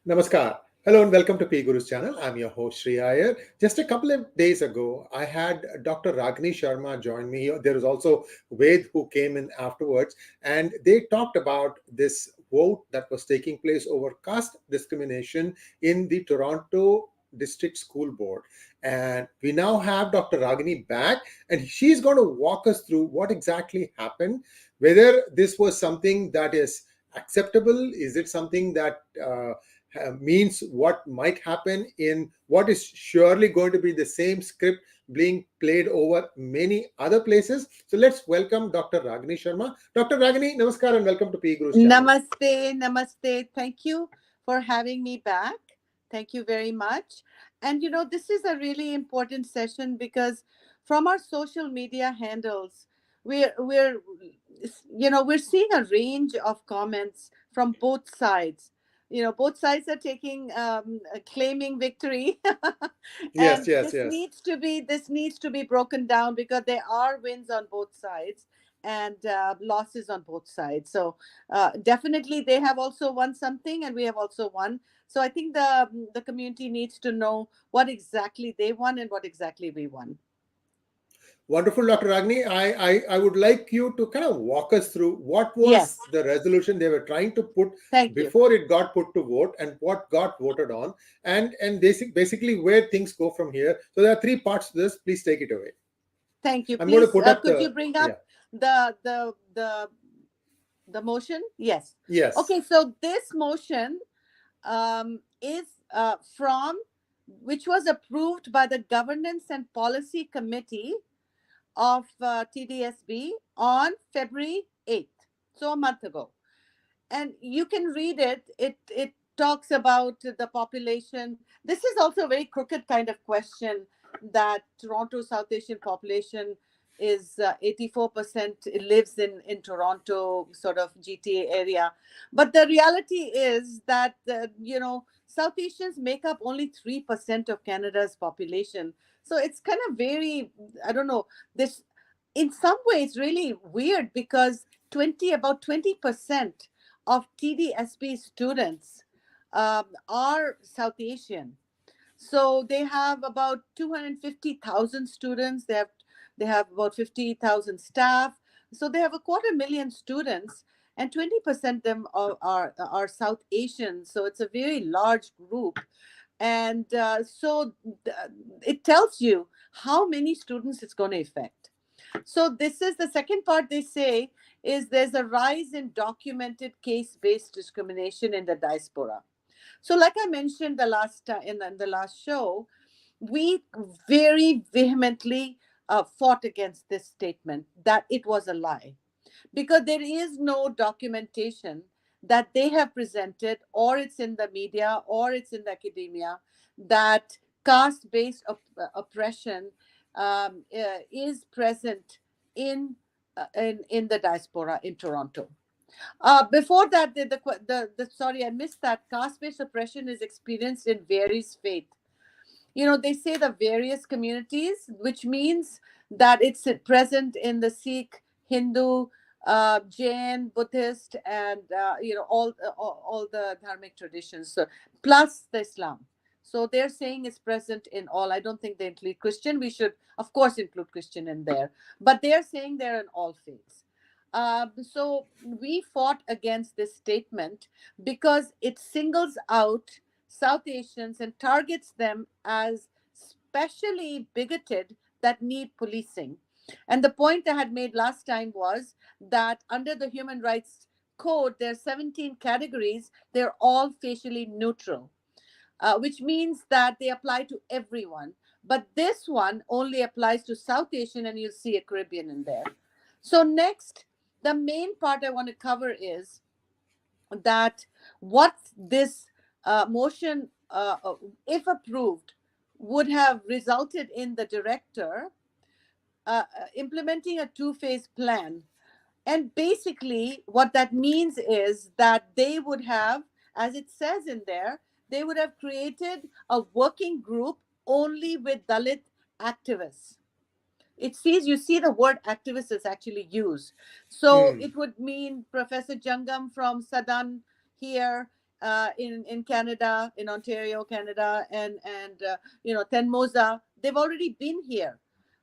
Namaskar. Hello and welcome to P Guru's channel. I'm your host Sri Iyer. Just a couple of days ago, I had Dr. Ragini Sharma join me. There was also Ved who came in afterwards, and they talked about this vote that was taking place over caste discrimination in the Toronto District School Board. And we now have Dr. Ragini back, and she's going to walk us through what exactly happened, whether this was something that is acceptable, is it something that means what might happen in what is surely going to be the same script being played over many other places. So let's welcome Dr. Ragini Sharma. Dr. Ragini, namaskar and welcome to P Guru's channel. Namaste. Thank you for having me back. Thank you very much. And this is a really important session because from our social media handles, we're seeing a range of comments from both sides. Both sides are claiming victory, Yes, and yes, this yes. needs to be broken down because there are wins on both sides and losses on both sides. So definitely they have also won something and we have also won. So I think the community needs to know what exactly they won and what exactly we won. Wonderful, Dr. Ragini. I would like you to kind of walk us through what was Yes, the resolution they were trying to put thank you. before it got put to vote and what got voted on, and basically where things go from here. So there are three parts to this. Please take it away. Thank you. I'm going to Please, put up could you the, bring yeah. up the motion? Yes. Yes. Okay. So this motion is from which was approved by the Governance and Policy Committee of TDSB on February 8th, so a month ago. And you can read it. It talks about the population. This is also a very crooked kind of question that Toronto South Asian population is 84% lives in Toronto, sort of GTA area. But the reality is that, South Asians make up only 3% of Canada's population. So it's kind of very, I don't know, this in some ways really weird because about 20% of TDSB students are South Asian. So they have about 250,000 students. They have about 50,000 staff. So they have a 250,000 students, and 20% of them are South Asian. So it's a very large group, and it tells you how many students it's going to affect. So this is the second part. They say is there's a rise in documented case-based discrimination in the diaspora. So, like I mentioned the last in the last show, we very vehemently fought against this statement that it was a lie because there is no documentation that they have presented, or it's in the media, or it's in the academia, that caste-based oppression is present in, in the diaspora in Toronto. Before that, sorry, I missed that. Caste-based oppression is experienced in various faith. They say the various communities, which means that it's present in the Sikh, Hindu, Jain, Buddhist, and all the dharmic traditions, so, plus the Islam. So they're saying it's present in all. I don't think they include Christian. We should, of course, include Christian in there, but they're saying they're in all faiths. So we fought against this statement because it singles out South Asians and targets them as specially bigoted that need policing. And the point I had made last time was that under the Human Rights Code, there are 17 categories. They're all facially neutral, which means that they apply to everyone. But this one only applies to South Asian, and you'll see a Caribbean in there. So next, the main part I want to cover is that what this motion, if approved, would have resulted in the director implementing a two-phase plan. And basically, what that means is that they would have, as it says in there, they would have created a working group only with Dalit activists. You see the word activist is actually used. So Hmm. it would mean Professor Jangam from Sadan here, in Canada, in Ontario, Canada, and Tenmoza. They've already been here,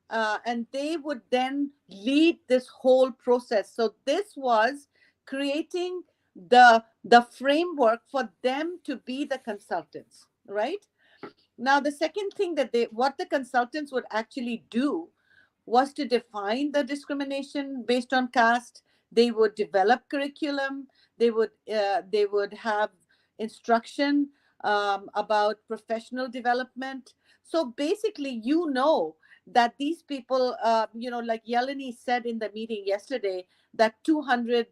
and they would then lead this whole process. So this was creating the framework for them to be the consultants, right? Now, the second thing that what the consultants would actually do was to define the discrimination based on caste. They would develop curriculum. They would have instruction about professional development. So basically, that these people, like Yeleni said in the meeting yesterday, that 200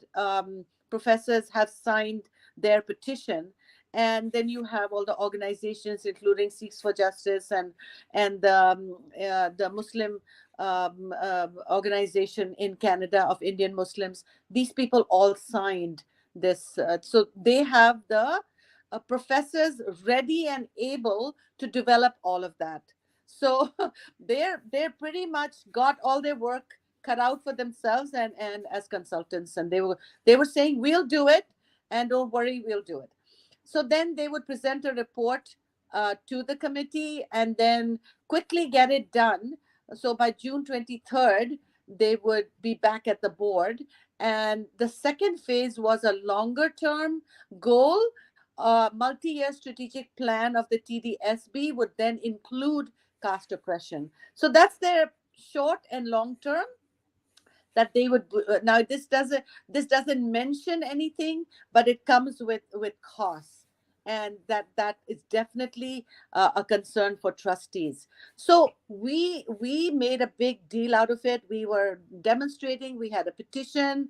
professors have signed their petition. And then you have all the organizations, including Sikhs for Justice and the Muslim organization in Canada of Indian Muslims. These people all signed this. So they have the professors ready and able to develop all of that. So they're pretty much got all their work cut out for themselves and as consultants, and they were saying we'll do it, and don't worry, we'll do it. So then they would present a report to the committee and then quickly get it done. So by June 23rd, they would be back at the board. And the second phase was a longer term goal. Multi-year strategic plan of the TDSB would then include caste oppression. So that's their short and long term that they would. Now this doesn't mention anything, but it comes with costs, and that is definitely a concern for trustees. So we made a big deal out of it. We were demonstrating. We had a petition.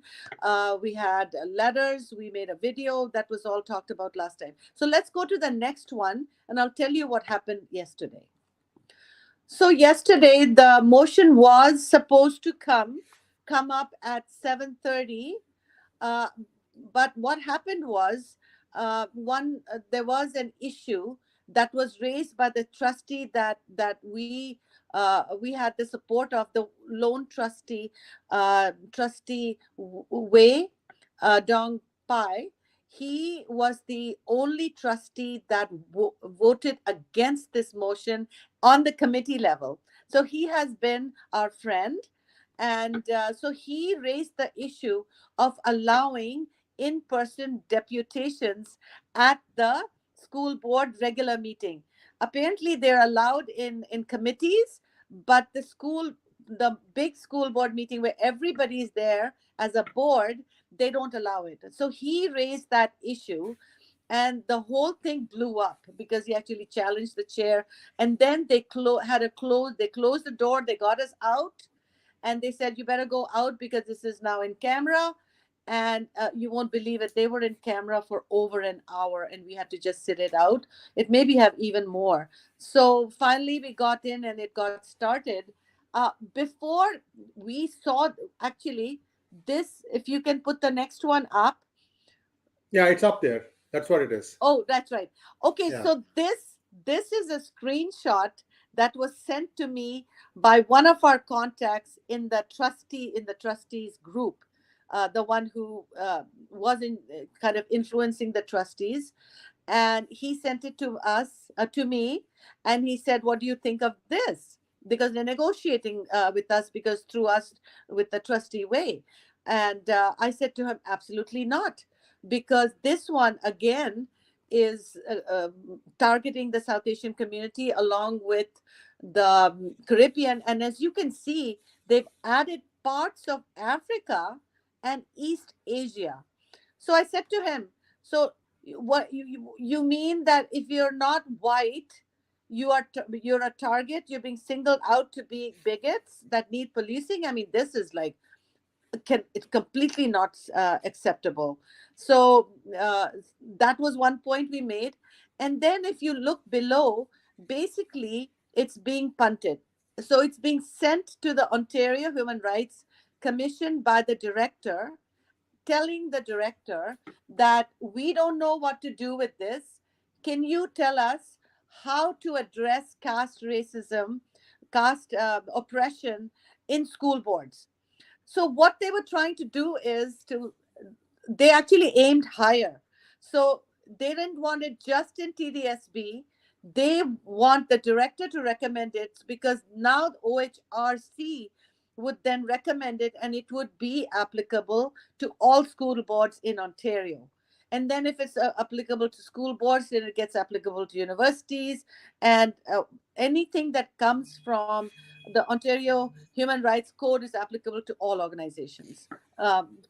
We had letters. We made a video. That was all talked about last time. So let's go to the next one, and I'll tell you what happened yesterday. So yesterday the motion was supposed to come up at 7:30, uh, but what happened was, there was an issue that was raised by the trustee that we had the support of the lone trustee, trustee Wei Dong Pai. He was the only trustee that voted against this motion on the committee level. So he has been our friend, and so he raised the issue of allowing in-person deputations at the school board regular meeting. Apparently they're allowed in committees, but the big school board meeting where everybody is there as a board, they don't allow it. So he raised that issue, and the whole thing blew up because he actually challenged the chair. And then they closed the door, they got us out, and they said, you better go out because this is now in camera. And you won't believe it, they were in camera for over an hour, and we had to just sit it out. It maybe have even more. So finally we got in and it got started. Before we saw, actually, this, if you can put the next one up. Yeah, it's up there. That's what it is. Oh, that's right. Okay, Yeah. so this is a screenshot that was sent to me by one of our contacts in the trustees group, the one who was in kind of influencing the trustees, and he sent it to us, to me, and he said, what do you think of this? Because they're negotiating with us, because through us, with the trustee Way. And I said to him, absolutely not, because this one again is targeting the South Asian community along with the Caribbean. And as you can see, they've added parts of Africa and East Asia. So I said to him, so what you mean that if you're not white, you're a target, you're being singled out to be bigots that need policing? I mean, this is like, it's completely not acceptable. So that was one point we made. And then if you look below, basically it's being punted. So it's being sent to the Ontario Human Rights Commission by the director, telling the director that we don't know what to do with this. Can you tell us how to address caste racism, caste oppression in school boards? So what they were trying to do is they actually aimed higher. So they didn't want it just in TDSB. They want the director to recommend it, because now OHRC would then recommend it, and it would be applicable to all school boards in Ontario. And then if it's applicable to school boards, then it gets applicable to universities, and anything that comes from the Ontario Human Rights Code is applicable to all organizations,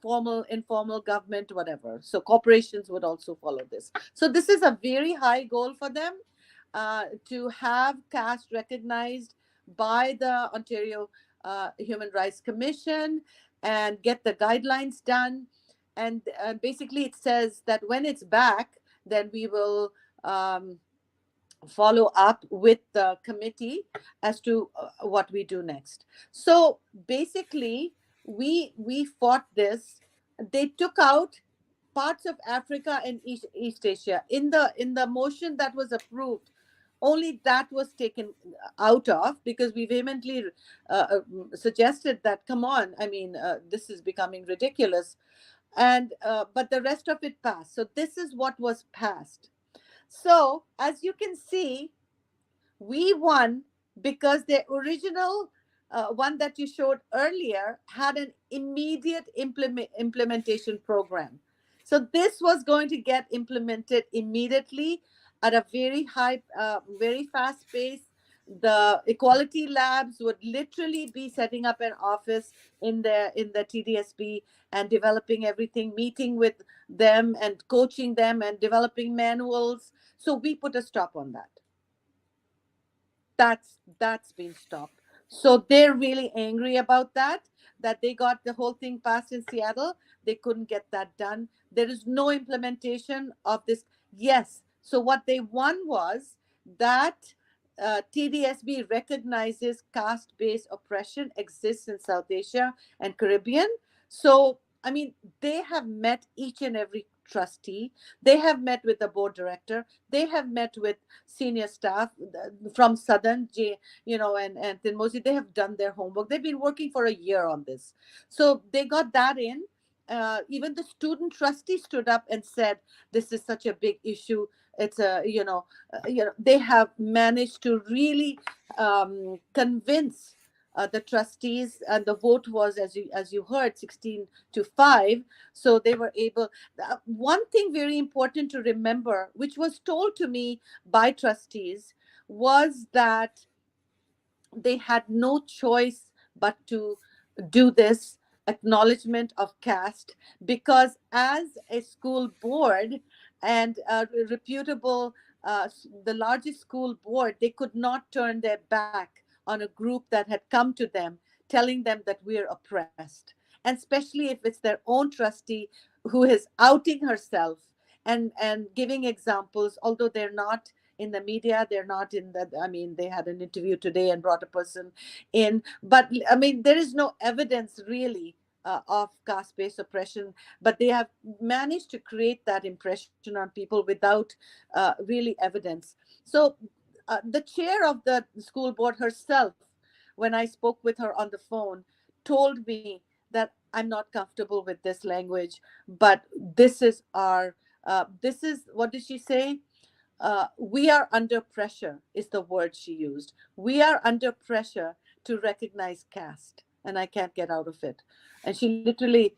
formal, informal, government, whatever. So corporations would also follow this. So this is a very high goal for them, to have caste recognized by the Ontario Human Rights Commission, and get the guidelines done. And basically, it says that when it's back, then we will follow up with the committee as to what we do next. So basically, we fought this. They took out parts of Africa and East Asia in the motion that was approved. Only that was taken out of, because we vehemently suggested that, come on, I mean, this is becoming ridiculous. And but the rest of it passed. So this is what was passed. So as you can see, we won, because the original one that you showed earlier had an immediate implementation program. So this was going to get implemented immediately at a very high, very fast pace. The equality labs would literally be setting up an office in the TDSB, and developing everything, meeting with them and coaching them and developing manuals. So we put a stop on that. That's been stopped. So they're really angry about that they got the whole thing passed in Seattle. They couldn't get that done. There is no implementation of this. Yes, so what they won was that TDSB recognizes caste-based oppression exists in South Asia and Caribbean. So I mean, they have met each and every trustee. They have met with the board director. They have met with senior staff from Southern, and Tinmosi. They have done their homework. They've been working for a year on this. So they got that in. Even the student trustee stood up and said, this is such a big issue. It's they have managed to really convince the trustees, and the vote was, as you heard, 16-5. So they were able. One thing very important to remember, which was told to me by trustees, was that they had no choice but to do this acknowledgement of caste, because as a school board and a reputable, the largest school board, they could not turn their back on a group that had come to them telling them that we're oppressed, and especially if it's their own trustee who is outing herself and giving examples, although they're not in the media, they're not in the, I mean, they had an interview today and brought a person in, but I mean, there is no evidence really of caste-based oppression, but they have managed to create that impression on people without really evidence. So the chair of the school board herself, when I spoke with her on the phone, told me that I'm not comfortable with this language, but this is our, this is, what did she say? We are under pressure, is the word she used. We are under pressure to recognize caste, and I can't get out of it. And she literally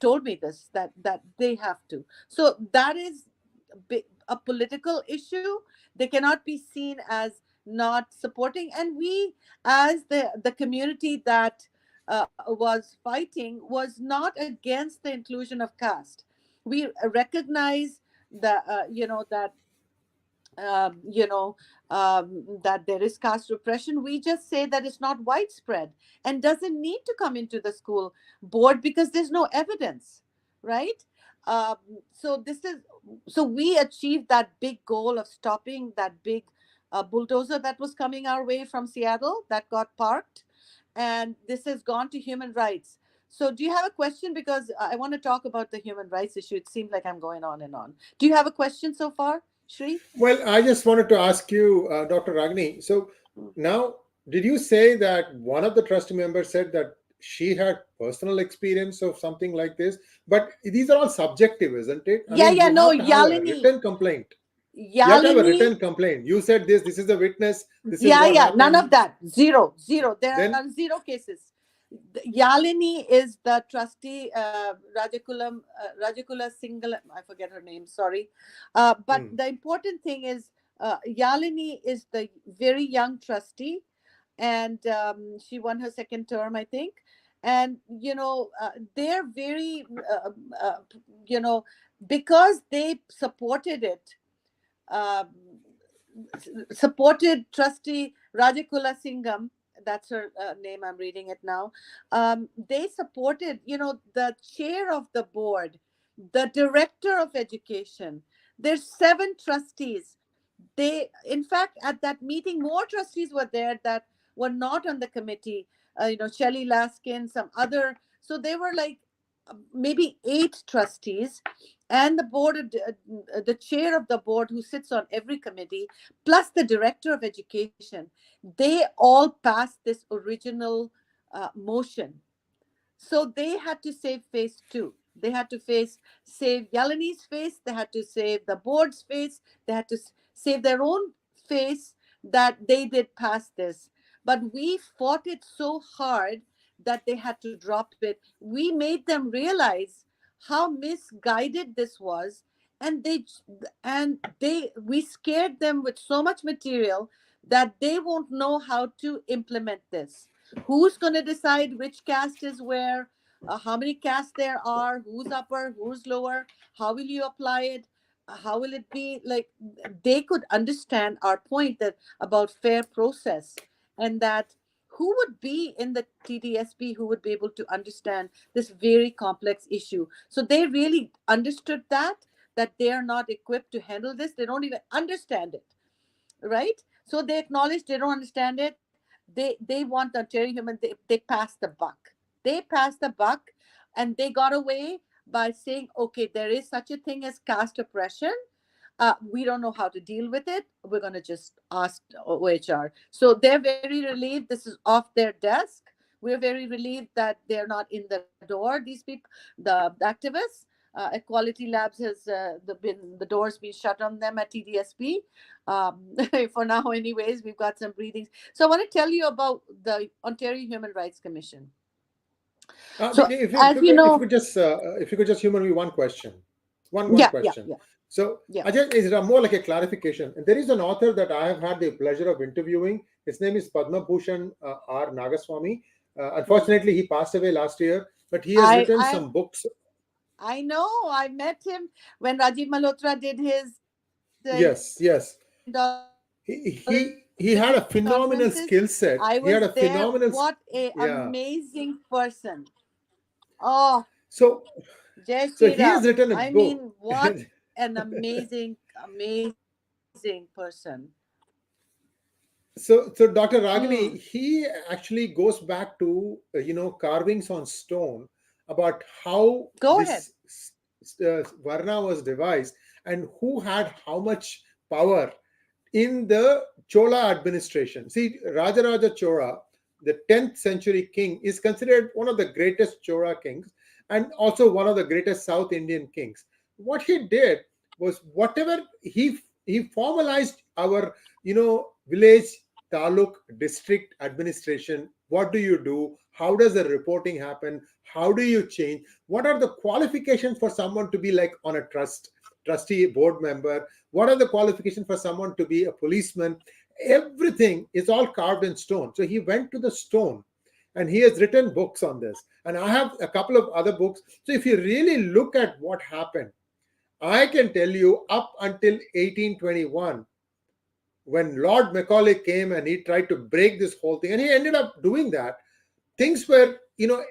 told me this, that they have to. So that is a political issue. They cannot be seen as not supporting. And we, as the community that was fighting, was not against the inclusion of caste. We recognize the that you know, that there is caste repression. We just say that it's not widespread and doesn't need to come into the school board because there's no evidence, right? Um, so this is, so we achieved that big goal of stopping that big bulldozer that was coming our way from Seattle that got parked, and this has gone to human rights. So do you have a question? Because I want to talk about the human rights issue. It seems like I'm going on and on. Do you have a question so far, Shri? Well, I just wanted to ask you, Dr. Ragini. So Mm. now, did you say that one of the trustee members said that she had personal experience of something like this. But these are all subjective, isn't it? I Yeah, mean, yeah, you no, have to have a Yalini. written complaint. You have to have a Yalini. written complaint. You said this is the witness, this is Yeah, what yeah, none of happened. that. Zero, zero. There are Then, zero cases. Yalini is the trustee, Rajikula Single. I forget her name. Sorry, but hmm, the important thing is Yalini is the very young trustee, and she won her second term, I think. And they're very, you know, because they supported it. Um, Supported trustee Rajakula Singham, that's her name, I'm reading it now. They supported, the chair of the board, the director of education. There's seven trustees. They, in fact, at that meeting, more trustees were there that were not on the committee. Shelley Laskin, some other. So they were like maybe eight trustees, and the the chair of the board who sits on every committee, plus the director of education. They all passed this original motion. So they had to save face too. They had to save Yalini's face. They had to save the board's face. They had to save their own face that they did pass this. But we fought it so hard that they had to drop it. We made them realize how misguided this was, and we scared them with so much material that they won't know how to implement this. Who's going to decide which caste is where, how many castes there are, who's upper, who's lower, how will you apply it, how will it be like? They could understand our point that about fair process, and that who would be in the TDSB who would be able to understand this very complex issue. So they really understood that they are not equipped to handle this. They don't even understand it, right? So they acknowledge they don't understand it. They want the Ontario human. They passed the buck. They passed the buck, and they got away by saying, okay, there is such a thing as caste oppression. We don't know how to deal with it. We're going to just ask OHR. So they're very relieved this is off their desk. We're very relieved that they're not in the door. These people, the activists, Equality Labs has the doors been shut on them at TDSB for now. Anyways, we've got some breathings. So I want to tell you about the Ontario Human Rights Commission. So as you know, if you could just humor me one question, one yeah, yeah, question. yeah, So yeah. I just is more like a clarification. And there is an author that I have had the pleasure of interviewing. His name is Padma Bhushan R. Nagaswamy. Hmm. Unfortunately, he passed away last year, but he has I written I some books. I know. I met him when Rajiv Malhotra did his Yes, yes. $1 He had a conferences. phenomenal I skill was set. there. He had a What phenomenal, a yeah. amazing person. Oh, So Jai so Shri he has Ram. written a I book. mean, what an amazing person. So Dr. Mm. Ragini, he actually goes back to carvings on stone about how Go ahead. this Varna was devised and who had how much power in the Chola administration. See, Rajaraja Chola, the 10th century king, is considered one of the greatest Chola kings and also one of the greatest South Indian kings. What he did was whatever he formalized our village, taluk, district administration. What do you do? How does the reporting happen? How do you change? What are the qualifications for someone to be like on a trustee board member? What are the qualifications for someone to be a policeman? Everything is all carved in stone. So he went to the stone and he has written books on this. And I have a couple of other books. So if you really look at what happened, I can tell you up until 1821, when Lord Macaulay came and he tried to break this whole thing, and he ended up doing that, things were,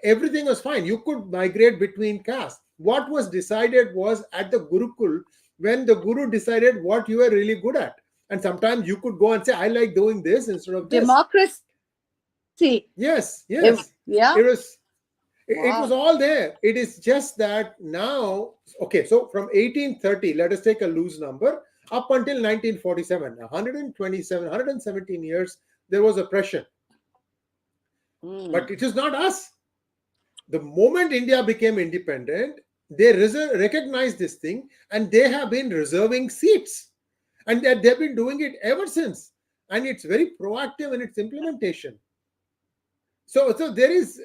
everything was fine. You could migrate between castes. What was decided was at the Gurukul, when the Guru decided what you were really good at. And sometimes you could go and say, I like doing this instead of this. Democracy. Yes, Yeah. yes. It was it Wow. was all there. It is just that now, okay, so from 1830, let us take a loose number, up until 1947, 127, 117 years, there was oppression. Mm. But it is not us. The moment India became independent, they recognized this thing, and they have been reserving seats, and that they've been doing it ever since. And it's very proactive in its implementation. So there is,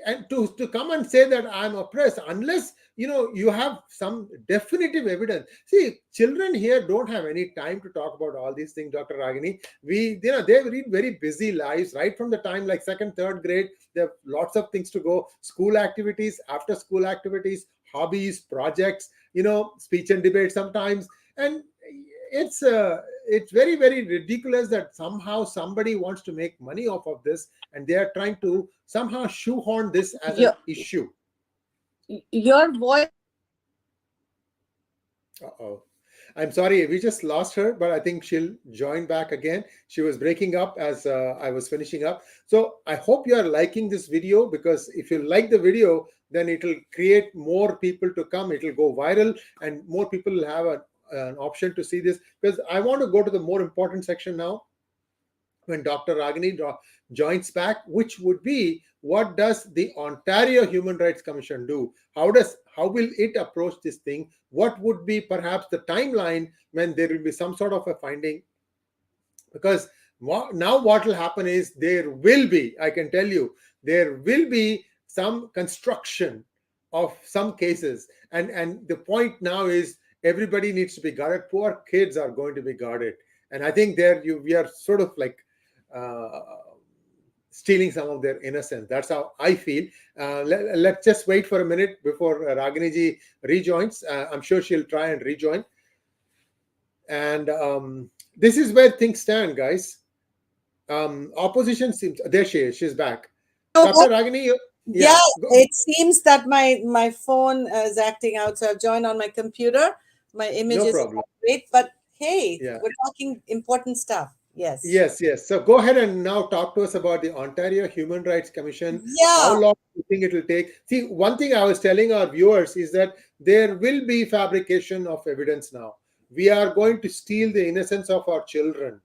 and to come and say that I'm oppressed, unless you have some definitive evidence. See, children here don't have any time to talk about all these things, Dr. Ragini. They lead very busy lives right from the time like second, third grade. They have lots of things to go, school activities, after school activities, hobbies, projects, speech and debate sometimes. And it's very, very ridiculous that somehow somebody wants to make money off of this, and they are trying to somehow shoehorn this as an Your, issue. your voice. Uh-oh. I'm sorry, we just lost her, but I think she'll join back again. She was breaking up as I was finishing up. So I hope you are liking this video, because if you like the video, then it will create more people to come. It will go viral, and more people will have an option to see this. Because I want to go to the more important section now, when Dr. Ragini joins back, which would be, what does the Ontario Human Rights Commission do? How will it approach this thing? What would be perhaps the timeline when there will be some sort of a finding? Because now what will happen is, there will be, I can tell you, there will be some construction of some cases, and the point now is, everybody needs to be guarded. Poor kids are going to be guarded, and I think we are sort of like uh, stealing some of their innocence. That's how I feel. Let's just wait for a minute before Ragini ji rejoins. I'm sure she'll try and rejoin. And this is where things stand, guys. Opposition seems, there she is. She's back. know Dr. what? Ragini, yeah, Yeah, go. it seems that my phone is acting out, so I've joined on my computer. My image No is problem. not great, but hey, Yeah. we're talking important stuff. Yes. Yes, yes. So go ahead and now talk to us about the Ontario Human Rights Commission. How Yeah. long do you think it will take? See, one thing I was telling our viewers is that there will be fabrication of evidence now. We are going to steal the innocence of our children.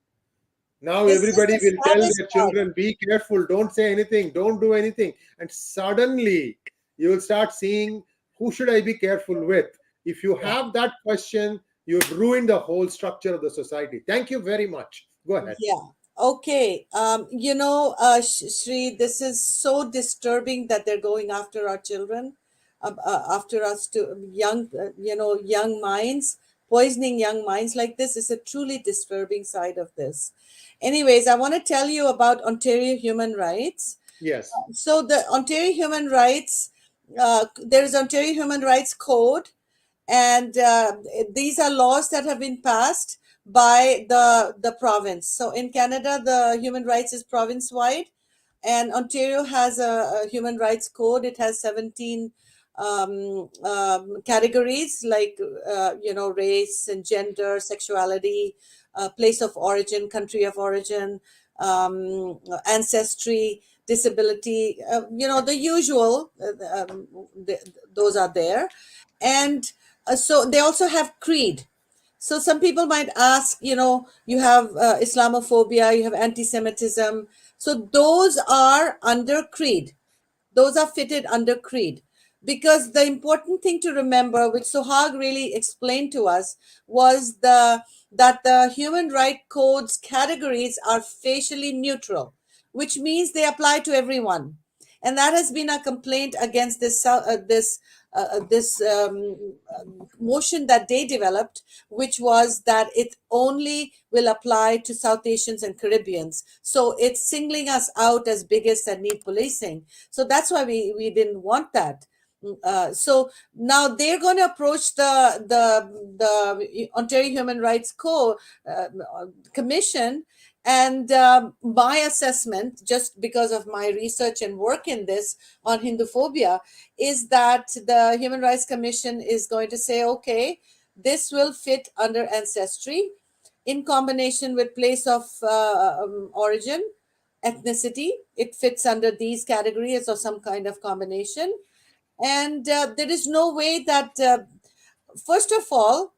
Now This is everybody the will tell saddest their part. children, be careful, don't say anything, don't do anything. And suddenly you will start seeing, who should I be careful with? If you Yeah. have that question, you've ruined the whole structure of the society. Thank you very much. Go ahead. Yeah. Okay. Shri, this is so disturbing that they're going after our children, after us to young, young minds, poisoning young minds like this is a truly disturbing side of this. Anyways, I want to tell you about Ontario human rights. Yes. So the Ontario Human Rights, there is Ontario Human Rights Code, and these are laws that have been passed by the province. So in Canada, the human rights is province wide, and Ontario has a human rights code. It has 17 categories like race and gender, sexuality, place of origin, country of origin, ancestry, disability, the usual, those are there. And so they also have creed. So some people might ask, you have Islamophobia, you have anti-Semitism. So those are under creed. Those are fitted under creed. Because the important thing to remember, which Sohag really explained to us, was that the human right codes categories are facially neutral, which means they apply to everyone. And that has been a complaint against this motion that they developed, which was that it only will apply to South Asians and Caribbeans. So it's singling us out as bigots that need policing. So that's why we didn't want that. So now they're going to approach the Ontario Human Rights uh, Commission, and my assessment, just because of my research and work in this on Hinduphobia, is that the Human Rights Commission is going to say, okay, this will fit under ancestry in combination with place of origin, ethnicity. It fits under these categories or some kind of combination. And there is no way that, first of all,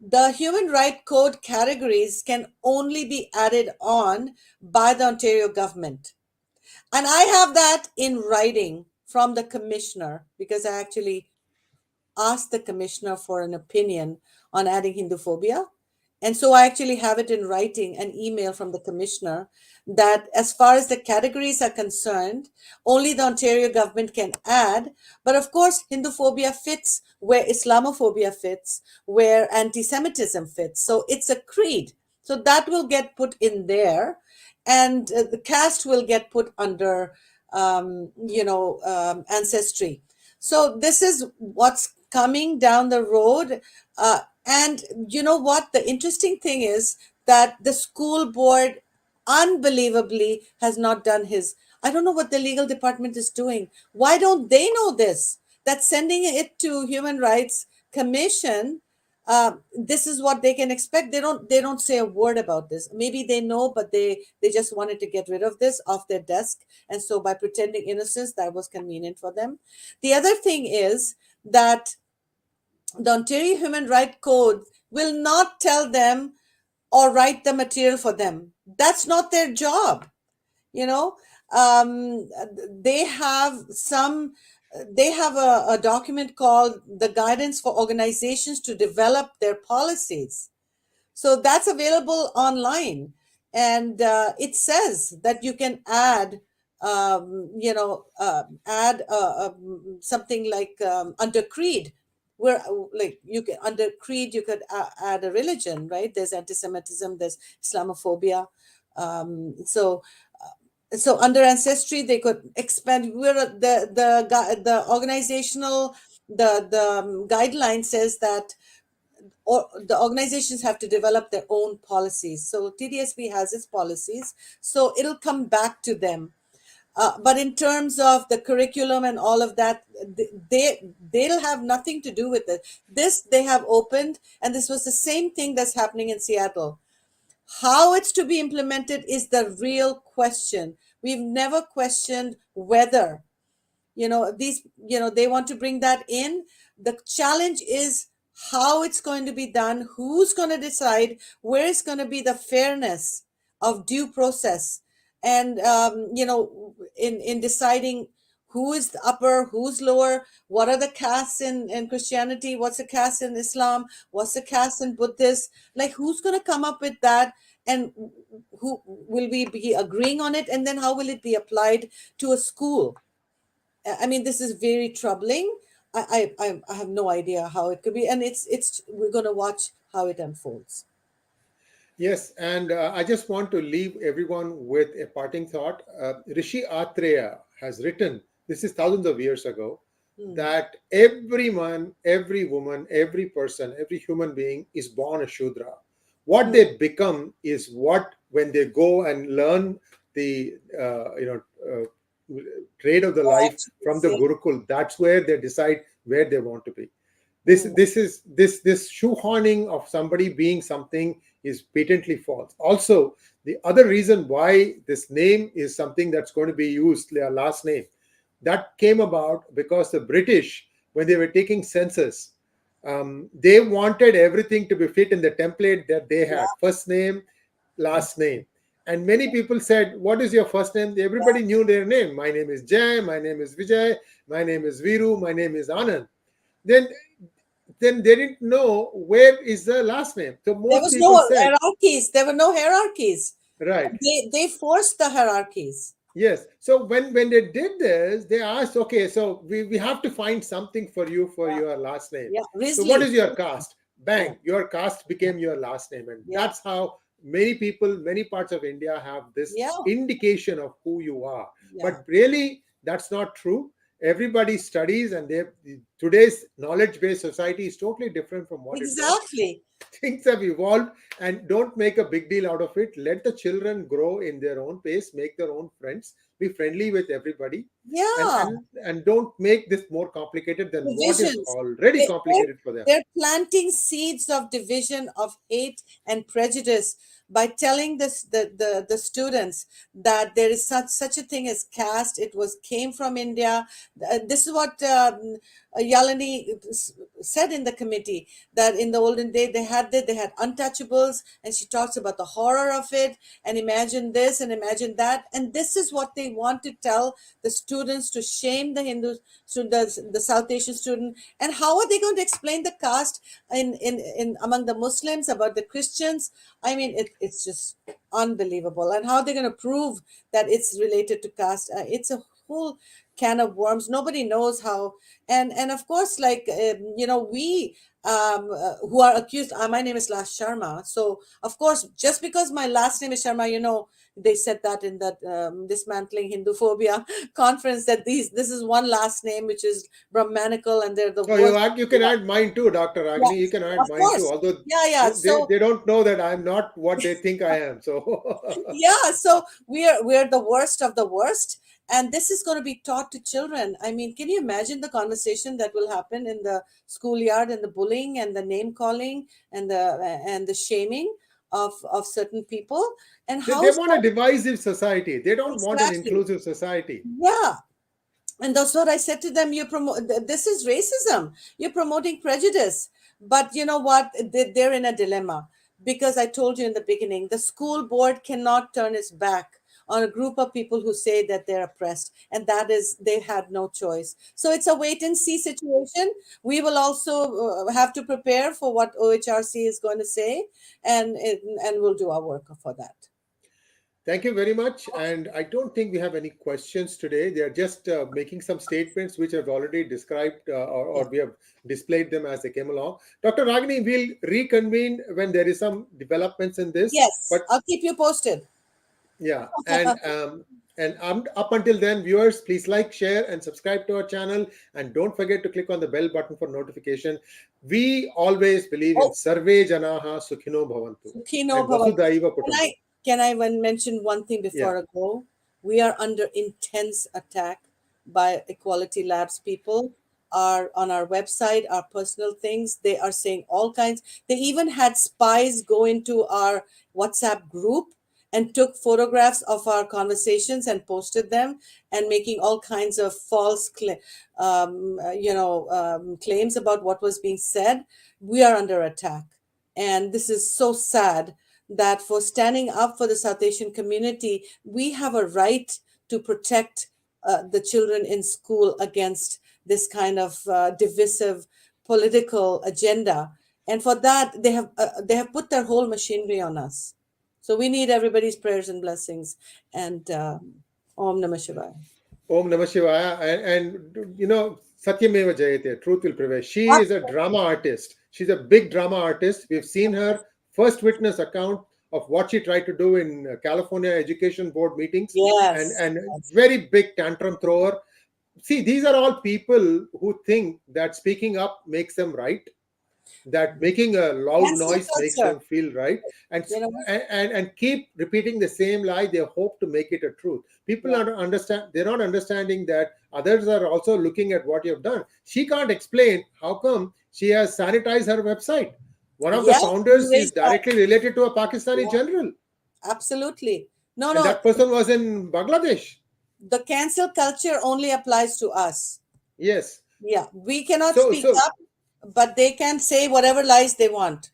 the human right code categories can only be added on by the Ontario government. And I have that in writing from the commissioner, because I actually asked the commissioner for an opinion on adding Hindu phobia. And so I actually have it in writing, an email from the commissioner, that as far as the categories are concerned, only the Ontario government can add. But of course, Hindu phobia fits where Islamophobia fits, where anti Semitism fits. So it's a creed. So that will get put in there. And the caste will get put under, ancestry. So this is what's coming down the road. And you know what? The interesting thing is that the school board unbelievably has not done his. I don't know what the legal department is doing. Why don't they know this? That sending it to Human Rights Commission, this is what they can expect. They don't say a word about this. Maybe they know, but they just wanted to get rid of this off their desk, and so by pretending innocence, that was convenient for them. The other thing is that the Ontario Human Rights Code will not tell them or write the material for them. That's not their job. You know, um, they have some. They have a document called the Guidance for Organizations to Develop Their Policies. So that's available online, and it says that you can add, something like under creed, where like you can under creed you could add a religion, right? There's anti-Semitism, there's Islamophobia, so. So under ancestry, they could expand. Where the organizational the guideline says that or the organizations have to develop their own policies. So TDSB has its policies, so it'll come back to them. But in terms of the curriculum and all of that, they'll have nothing to do with it. This they have opened, and this was the same thing that's happening in Seattle. How it's to be implemented is the real question. We've never questioned whether, they want to bring that in. The challenge is how it's going to be done, who's going to decide, where is going to be the fairness of due process, and in deciding who is the upper, who's lower, what are the castes in Christianity, what's the caste in Islam, what's the caste in Buddhist, like who's going to come up with that, and who will we be agreeing on it, and then how will it be applied to a school? I mean, this is very troubling. I have no idea how it could be, and it's we're going to watch how it unfolds. Yes, and I just want to leave everyone with a parting thought. Rishi Atreya has written, this is thousands of years ago, Hmm. that every man, every woman, every person, every human being is born a Shudra. What Hmm. they become is what, when they go and learn the trade of the Oh, life from the absolutely. Gurukul, that's where they decide where they want to be. this Hmm. this is this shoehorning of somebody being something is patently false. Also, the other reason why this name is something that's going to be used, their last name, that came about because the British, when they were taking census, they wanted everything to be fit in the template that they Yeah, had: first name, last name. And many people said, what is your first name? yeah. Everybody knew their name. My name is Jay, my name is Vijay, my name is Viru, my name is Anand. Then they didn't know where is the last name. So There most was people no said, hierarchies. There were no hierarchies. right, They forced the hierarchies. yes. So when they did this, they asked, okay, so we have to find something for you for Yeah, your last name. yeah. So what Risley. is your caste? Yeah, Bang, your caste became your last name. And yeah, that's how many people, many parts of India have this yeah, indication of who you are. yeah. But really, that's not true. Everybody studies, and today's knowledge-based society is totally different from what it was. Exactly. Things have evolved, and don't make a big deal out of it. Let the children grow in their own pace, make their own friends, be friendly with everybody, and Yeah. don't make this more complicated than what is Divisions. already They, they're, complicated for them. they're planting seeds of division, of hate and prejudice by telling the students that there is such a thing as caste. It was came from India. This is what Yalini said in the committee, that in the olden day they had untouchables, and she talks about the horror of it, and imagine this and imagine that, and this is what they want to tell the students students to shame the Hindu students, the South Asian student. And how are they going to explain the caste in among the Muslims, about the Christians? I mean, it's just unbelievable. And how they're going to prove that it's related to caste? It's a whole can of worms. Nobody knows how. And of course, like we who are accused. My name is Lash Sharma. So of course, just because my last name is Sharma, they said that in that dismantling Hindu phobia conference, that this is one last name which is Brahmanical, and they're the Oh, worst. you can add mine too, Dr. Ragini. You Yes, can add of mine too. course. Although Yeah. So they don't know that I'm not what they think I am. So yeah, so we're the worst of the worst, and this is going to be taught to children. I mean, can you imagine the conversation that will happen in the schoolyard, and the bullying and the name calling and the shaming of certain people, and they how want a divisive society. They don't want an exactly. inclusive society. Yeah, and that's what I said to them. This is racism. You're promoting prejudice. But you know what? They're in a dilemma, because I told you in the beginning, the school board cannot turn its back on a group of people who say that they're oppressed, and that is, they had no choice. So it's a wait and see situation. We will also have to prepare for what OHRC is going to say, and we'll do our work for that. Thank you very much. And I don't think we have any questions today. They are just making some statements which I've already described Yeah. or we have displayed them as they came along. Dr. Ragini, we'll reconvene when there is some developments in this. Yes, But I'll keep you posted. yeah, and up until then, viewers, please like, share, and subscribe to our channel, and don't forget to click on the bell button for notification. We always believe in Oh, Sarve Janaha Sukhino Bhavantu Sukhino and Bhavan. Vasudhaiva Can Kutumbam. mention one thing Yeah. before I go? We are under intense attack by Equality Labs people. Are on our website, our personal things. They are saying all kinds. They even had spies go into our WhatsApp group and took photographs of our conversations and posted them, and making all kinds of false claims about what was being said. We are under attack. And this is so sad, that for standing up for the South Asian community, we have a right to protect the children in school against this kind of divisive political agenda. And for that, they have put their whole machinery on us. So we need everybody's prayers and blessings. And Om Namah Shivaya. Om Namah Shivaya. Satyameva Jayate, truth will prevail. She is a drama artist. She's a big drama artist. We've seen her first witness account of what she tried to do in California Education Board meetings, and, Yes. and very big tantrum thrower. See, these are all people who think that speaking up makes them right, that making a loud Cancel noise makes culture. them feel right, and You know, and keep repeating the same lie. They hope to make it a truth. People yeah. are understand they're not understanding that others are also looking at what you've done. She can't explain how come she has sanitized her website. One of the Yes, we founders is raised that. directly related to a Pakistani Yeah, general, absolutely. No, and no. that person was in Bangladesh. The cancel culture only applies to us. Yes. Yeah, we cannot so speak so up, but they can say whatever lies they want.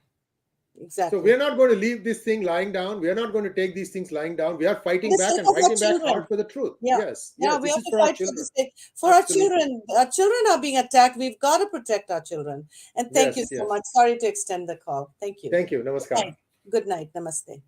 So Exactly. we're not going to leave this thing lying down. We are not going to take these things lying down. We are For fighting the back sake and of our fighting back hard children. for the truth. Yeah. Yes, Yeah, yes. we This have is to for our fight for the children. sake. For our Absolutely. children. Our children are being attacked. We've got to protect our children. And thank you Yes, so yes. much. Sorry to extend the call. Thank you. Thank you. Good Namaskar. night. Good night. Namaste.